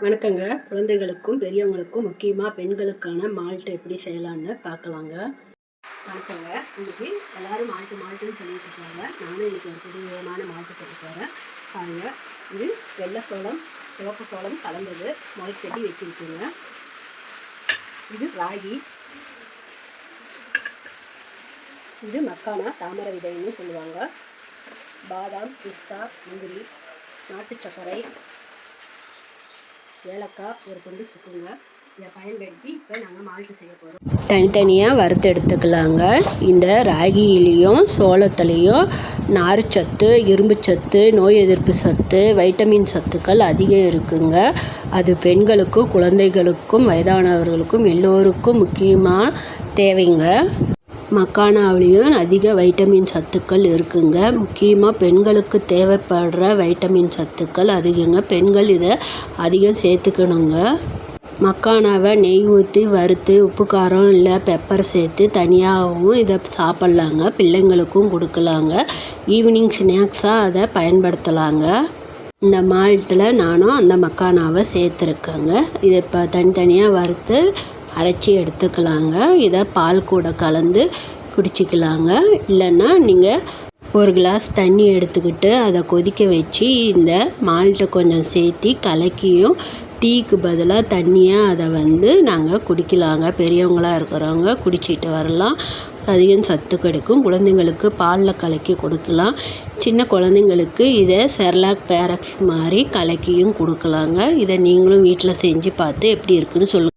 வணக்கங்க. குழந்தைகளுக்கும் பெரியவங்களுக்கும் முக்கியமாக பெண்களுக்கான மால்ட் எப்படி செய்யலான்னு பார்க்கலாங்க. வணக்கங்க. இன்றைக்கி எல்லோரும் மால்ட்டுன்னு சொல்லிட்டு இருக்காங்க. நானும் இன்றைக்கி ஒரு புது விதமான மால்ட்டு செய்ய போகிறேன். பாருங்கள், இது வெள்ளை சோளம் சிவப்பு சோளம் கலந்தது முளைக்கட்டி வச்சுருக்குங்க. இது ராகி, இது மக்கானா தாமரை விதைன்னு சொல்லுவாங்க. பாதாம், பிஸ்தா, முந்திரி, நாட்டு சர்க்கரை, ஏலக்காய் ஒரு கொண்டு சுக்குங்க. இதை பயன்படுத்தி இப்போ நாங்கள் மால்ட்டு செய்ய போகிறோம். தனித்தனியாக வறுத்து எடுத்துக்கலாங்க. இந்த ராகியிலையும் சோளத்துலேயும் நார்ச்சத்து, இரும்புச்சத்து, நோய் எதிர்ப்பு சத்து, வைட்டமின் சத்துக்கள் அதிகம் இருக்குங்க. அது பெண்களுக்கும் குழந்தைகளுக்கும் வயதானவர்களுக்கும் எல்லோருக்கும் முக்கியமாக தேவைங்க. மக்கானாவிலையும் அதிக வைட்டமின் சத்துக்கள் இருக்குங்க. முக்கியமாக பெண்களுக்கு தேவைப்படுற வைட்டமின் சத்துக்கள் அதிகங்க. பெண்கள் இதை அதிகம் சேர்த்துக்கணுங்க. மக்கானாவை நெய் ஊற்றி வறுத்து உப்பு காரம் இல்லை பெப்பர் சேர்த்து தனியாகவும் இதை சாப்பிட்லாங்க. பிள்ளைங்களுக்கும் கொடுக்கலாங்க. ஈவினிங் ஸ்நாக்ஸாக அதை பயன்படுத்தலாங்க. இந்த மால்ட்டில் நானும் அந்த மக்கானாவை சேர்த்துருக்கேங்க. இதை இப்போ தனித்தனியாக வறுத்து அரைச்சி எடுத்துக்கலாங்க. இதை பால் கூட கலந்து குடிச்சிக்கலாங்க. இல்லைன்னா நீங்கள் ஒரு கிளாஸ் தண்ணி எடுத்துக்கிட்டு அதை கொதிக்க வச்சு இந்த மால்ட்டை கொஞ்சம் சேர்த்தி கலக்கியும் டீக்கு பதிலாக தண்ணியாக அதை நாங்கள் குடிக்கலாங்க. பெரியவங்களாக இருக்கிறவங்க குடிச்சிட்டு வரலாம். அதிகம் சத்து கிடைக்கும். குழந்தைங்களுக்கு பாலில் கலக்கி கொடுக்கலாம். சின்ன குழந்தைங்களுக்கு இதை செர்லாக் பேரக்ஸ் மாதிரி கலக்கியும் கொடுக்கலாங்க. இதை நீங்களும் வீட்டில் செஞ்சு பார்த்து எப்படி இருக்குன்னு சொல்லுங்கள்.